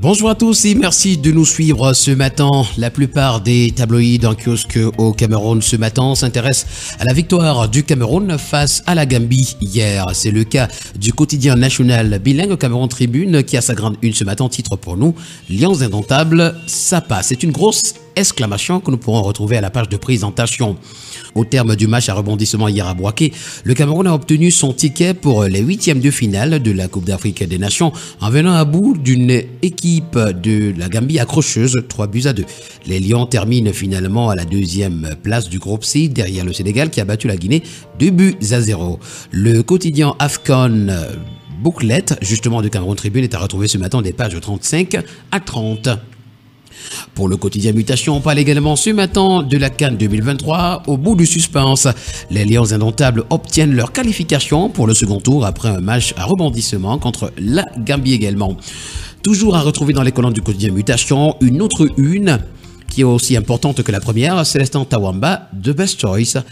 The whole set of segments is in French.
Bonjour à tous et merci de nous suivre ce matin. La plupart des tabloïds en kiosque au Cameroun ce matin s'intéressent à la victoire du Cameroun face à la Gambie hier. C'est le cas du quotidien national bilingue Cameroun Tribune qui a sa grande une ce matin, titre pour nous « Lions indomptables, ça passe ». C'est une grosse exclamation que nous pourrons retrouver à la page de présentation. Au terme du match à rebondissement hier à Bouaké, le Cameroun a obtenu son ticket pour les huitièmes de finale de la Coupe d'Afrique des Nations en venant à bout d'une équipe de la Gambie accrocheuse, 3-2. Les Lions terminent finalement à la deuxième place du groupe C derrière le Sénégal qui a battu la Guinée 2-0. Le quotidien Afcon Booklet, justement du Cameroun Tribune, est à retrouver ce matin des pages 35 à 30. Pour le quotidien Mutation, on parle également ce matin de la CAN 2023. Au bout du suspense, les Lions indomptables obtiennent leur qualification pour le second tour après un match à rebondissement contre la Gambie également. Toujours à retrouver dans les colonnes du quotidien Mutation, une autre une qui est aussi importante que la première, Célestin Tawamba de Best Choice.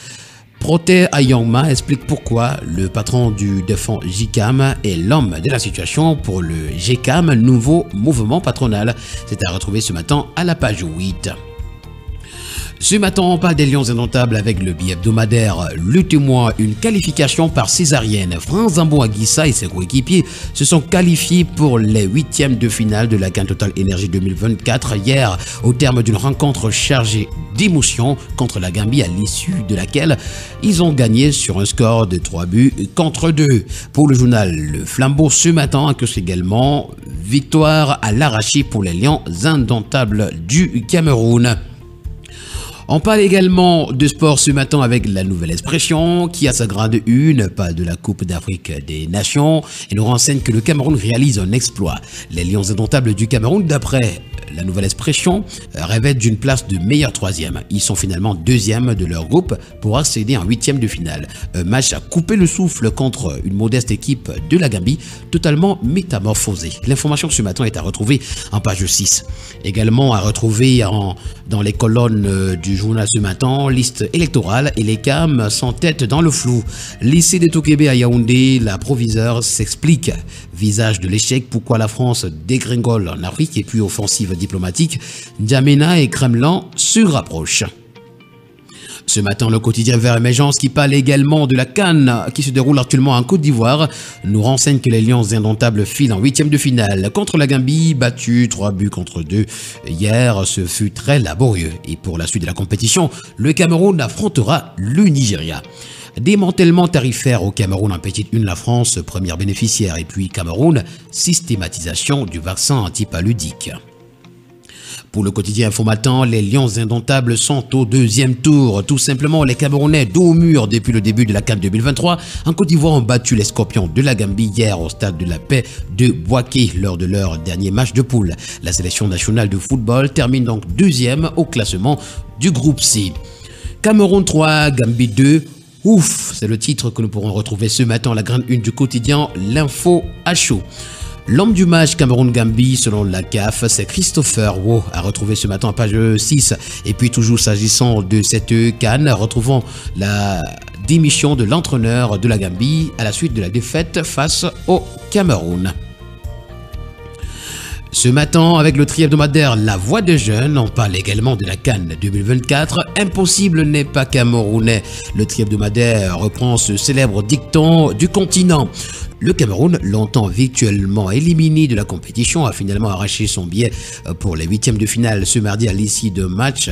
Proté Ayongma explique pourquoi le patron du défunt JCAM est l'homme de la situation pour le GCAM, nouveau mouvement patronal. C'est à retrouver ce matin à la page 8. Ce matin, on parle des Lions indomptables avec le billet hebdomadaire Le Témoin, une qualification par césarienne. Franck Zambo Aguissa et ses coéquipiers se sont qualifiés pour les huitièmes de finale de la CAN Total Energy 2024 hier, au terme d'une rencontre chargée d'émotions contre la Gambie, à l'issue de laquelle ils ont gagné sur un score de 3-2. Pour le journal Le Flambeau ce matin, que c'est également victoire à l'arraché pour les Lions indomptables du Cameroun. On parle également de sport ce matin avec la Nouvelle Expression qui a sa grade une, pas de la Coupe d'Afrique des Nations, et nous renseigne que le Cameroun réalise un exploit. Les Lions indomptables du Cameroun, d'après la Nouvelle Expression, rêvaient d'une place de meilleur troisième. Ils sont finalement deuxième de leur groupe pour accéder en huitième de finale. Un match à couper le souffle contre une modeste équipe de la Gambie, totalement métamorphosée. L'information ce matin est à retrouver en page 6. Également à retrouver dans les colonnes du journal ce matin, liste électorale et les CAM sont tête dans le flou. Lycée de Tokébé à Yaoundé, la proviseure s'explique. Visage de l'échec, pourquoi la France dégringole en Afrique et puis offensive diplomatique, N'Djamena et Kremlin se rapprochent. Ce matin, le quotidien Vert Émergence qui parle également de la CAN qui se déroule actuellement en Côte d'Ivoire nous renseigne que les Lions indomptables filent en huitième de finale contre la Gambie, battue 3-2 hier. Ce fut très laborieux et pour la suite de la compétition, le Cameroun affrontera le Nigeria. Démantèlement tarifaire au Cameroun en petite une, la France première bénéficiaire, et puis Cameroun, systématisation du vaccin antipaludique. Pour le quotidien Informatant, les Lions indomptables sont au deuxième tour. Tout simplement, les Camerounais dos au mur depuis le début de la CAN 2023 en Côte d'Ivoire ont battu les Scorpions de la Gambie hier au stade de la Paix de Bouaké lors de leur dernier match de poule. La sélection nationale de football termine donc deuxième au classement du groupe C. Cameroun 3, Gambie 2. Ouf, c'est le titre que nous pourrons retrouver ce matin à la grande une du quotidien L'Info à chaud. L'homme du match Cameroun-Gambie, selon la CAF, c'est Christopher Wo, à retrouver ce matin à page 6. Et puis toujours s'agissant de cette CAN, retrouvons la démission de l'entraîneur de la Gambie à la suite de la défaite face au Cameroun. Ce matin, avec le tri hebdomadaire La Voix des Jeunes, on parle également de la CAN 2024. Impossible n'est pas camerounais. Le tri hebdomadaire reprend ce célèbre dicton du continent. Le Cameroun, longtemps virtuellement éliminé de la compétition, a finalement arraché son billet pour les huitièmes de finale ce mardi à l'issue de match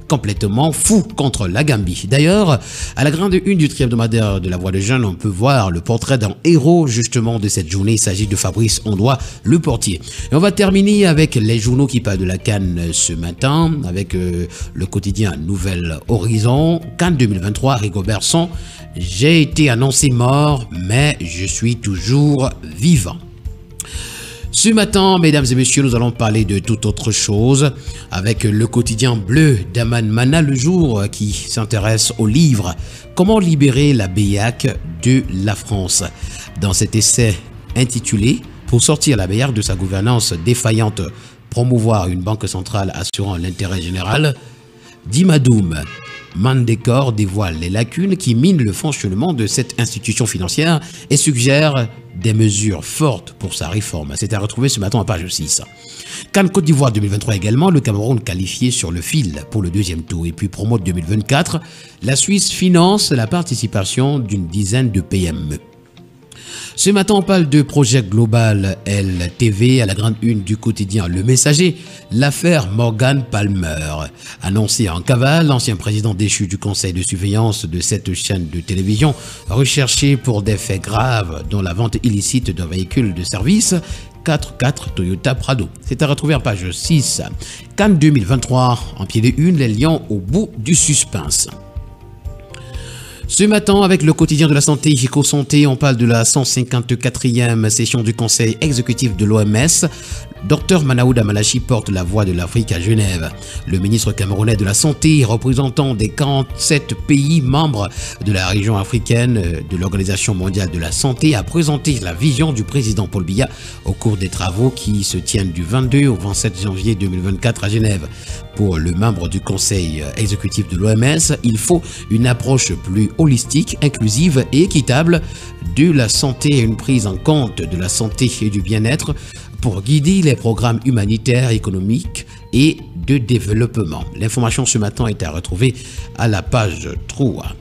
complètement fou contre la Gambie. D'ailleurs, à la grande une du tri hebdomadaire de La Voix des Jeunes, on peut voir le portrait d'un héros justement de cette journée. Il s'agit de Fabrice Ondoa, le portier. Et on va terminer avec les journaux qui parlent de la CAN ce matin, avec le quotidien Nouvel Horizon. CAN 2023, Rigobert Song. J'ai été annoncé mort, mais je suis toujours vivant. Ce matin, mesdames et messieurs, nous allons parler de toute autre chose avec le quotidien bleu d'Aman Mana Le Jour qui s'intéresse au livre « Comment libérer la BIAC de la France ». Dans cet essai intitulé « Pour sortir la BIAC de sa gouvernance défaillante, promouvoir une banque centrale assurant l'intérêt général », Dimadoum Mandekor dévoile les lacunes qui minent le fonctionnement de cette institution financière et suggère des mesures fortes pour sa réforme. C'est à retrouver ce matin à page 6. CAN Côte d'Ivoire 2023 également, le Cameroun qualifié sur le fil pour le deuxième tour. Et puis promo 2024, la Suisse finance la participation d'une dizaine de PME. Ce matin, on parle de projet global LTV à la grande une du quotidien Le Messager, l'affaire Morgan Palmer. Annoncé en cavale, l'ancien président déchu du conseil de surveillance de cette chaîne de télévision, recherché pour des faits graves dont la vente illicite d'un véhicule de service 4x4 Toyota Prado. C'est à retrouver en page 6. CAN 2023, en pied de une, les Lions au bout du suspense. Ce matin, avec le quotidien de la santé, Eco-Santé, on parle de la 154e session du conseil exécutif de l'OMS. Dr Manaouda Malachi porte la voix de l'Afrique à Genève. Le ministre camerounais de la Santé, représentant des 47 pays membres de la région africaine de l'Organisation mondiale de la santé, a présenté la vision du président Paul Biya au cours des travaux qui se tiennent du 22 au 27 janvier 2024 à Genève. Pour le membre du conseil exécutif de l'OMS, il faut une approche plus holistique, inclusive et équitable de la santé et une prise en compte de la santé et du bien-être pour guider les programmes humanitaires, économiques et de développement. L'information ce matin est à retrouver à la page 3.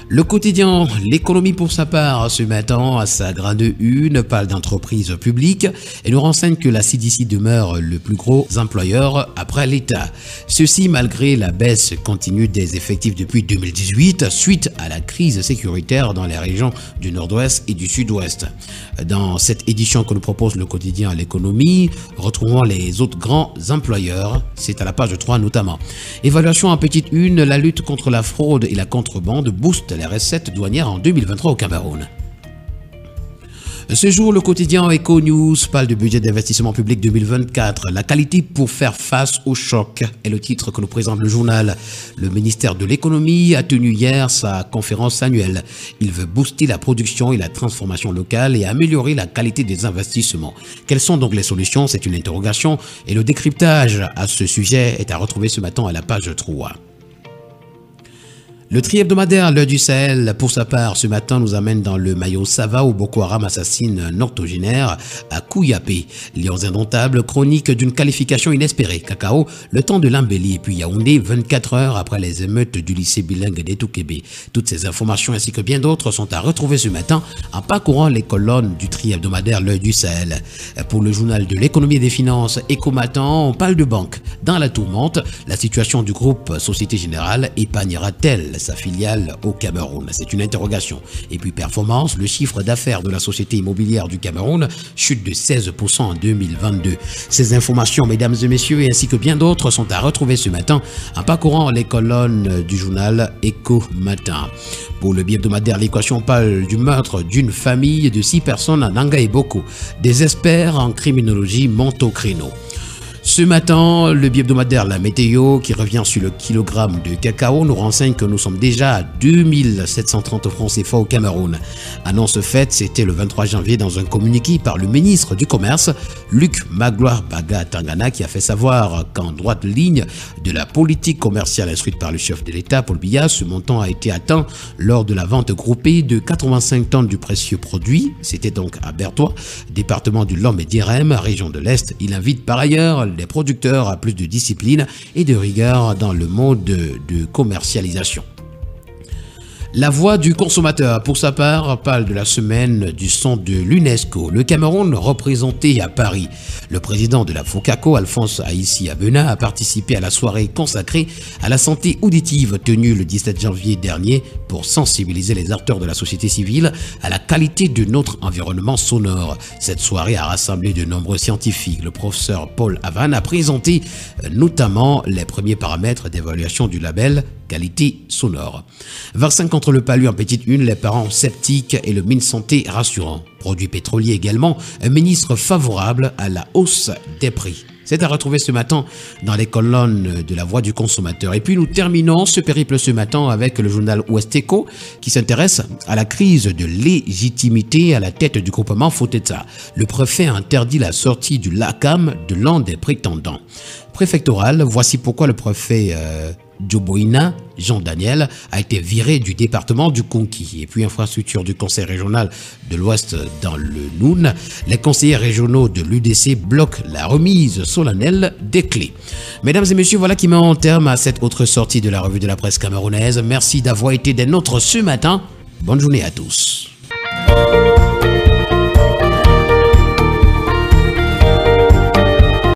Le quotidien L'économie pour sa part ce matin à sa grande une parle d'entreprises publiques et nous renseigne que la CDC demeure le plus gros employeur après l'État. Ceci malgré la baisse continue des effectifs depuis 2018 suite à la crise sécuritaire dans les régions du Nord-Ouest et du Sud-Ouest. Dans cette édition que nous propose le quotidien L'économie, retrouvons les autres grands employeurs, c'est à la page 3 notamment. Évaluation en petite une, la lutte contre la fraude et la contrebande booste les recettes douanières en 2023 au Cameroun. Ce jour, le quotidien Eco News parle du budget d'investissement public 2024. La qualité pour faire face au choc est le titre que nous présente le journal. Le ministère de l'économie a tenu hier sa conférence annuelle. Il veut booster la production et la transformation locale et améliorer la qualité des investissements. Quelles sont donc les solutions? C'est une interrogation et le décryptage à ce sujet est à retrouver ce matin à la page 3. Le tri-hebdomadaire L'Heure du Sahel, pour sa part, ce matin nous amène dans le Mayo Sava où Boko Haram assassine un octogénaire à Kouyapé. Lions indomptables, chronique d'une qualification inespérée. Cacao, le temps de l'embellie et puis Yaoundé, 24 heures après les émeutes du lycée bilingue d'Etoukébé. Toutes ces informations ainsi que bien d'autres sont à retrouver ce matin en parcourant les colonnes du tri-hebdomadaire L'Heure du Sahel. Pour le journal de l'économie et des finances, Éco-Matin, on parle de banque. Dans la tourmente, la situation du groupe Société Générale épargnera-t-elle sa filiale au Cameroun? C'est une interrogation. Et puis performance, le chiffre d'affaires de la société immobilière du Cameroun chute de 16% en 2022. Ces informations, mesdames et messieurs, et ainsi que bien d'autres sont à retrouver ce matin en parcourant les colonnes du journal Éco-Matin. Pour le bi-hebdomadaire, l'équation parle du meurtre d'une famille de 6 personnes à Nanga et Boko. Des experts en criminologie montent au créneau. Ce matin, le bi-hebdomadaire La Météo, qui revient sur le kilogramme de cacao, nous renseigne que nous sommes déjà à 2730 francs CFA au Cameroun. Annonce faite, c'était le 23 janvier dans un communiqué par le ministre du Commerce, Luc Magloire Baga Tangana, qui a fait savoir qu'en droite ligne de la politique commerciale instruite par le chef de l'État, Paul Biya, ce montant a été atteint lors de la vente groupée de 85 tonnes du précieux produit. C'était donc à Bertois, département du Lom et d'Irem, région de l'Est. Il invite par ailleurs les producteurs à plus de discipline et de rigueur dans le mode de commercialisation. La voix du consommateur, pour sa part, parle de la semaine du son de l'UNESCO. Le Cameroun représenté à Paris. Le président de la FOCACO, Alphonse Aïssi Abena, a participé à la soirée consacrée à la santé auditive tenue le 17 janvier dernier pour sensibiliser les acteurs de la société civile à la qualité de notre environnement sonore. Cette soirée a rassemblé de nombreux scientifiques. Le professeur Paul Havan a présenté notamment les premiers paramètres d'évaluation du label qualité sonore. Vaccin contre le palu en petite une, les parents sceptiques et le MinSanté rassurant. Produits pétroliers également, un ministre favorable à la hausse des prix. C'est à retrouver ce matin dans les colonnes de la voix du consommateur. Et puis nous terminons ce périple ce matin avec le journal Ouest Eco qui s'intéresse à la crise de légitimité à la tête du groupement Foteta. Le préfet a interdit la sortie du LACAM de l'un des prétendants. Préfectoral, voici pourquoi le préfet Djoboina Jean-Daniel a été viré du département du Konki. Et puis infrastructure du conseil régional de l'Ouest dans le Noun, les conseillers régionaux de l'UDC bloquent la remise solennelle des clés. Mesdames et messieurs, voilà qui met en terme à cette autre sortie de la revue de la presse camerounaise. Merci d'avoir été des nôtres ce matin. Bonne journée à tous.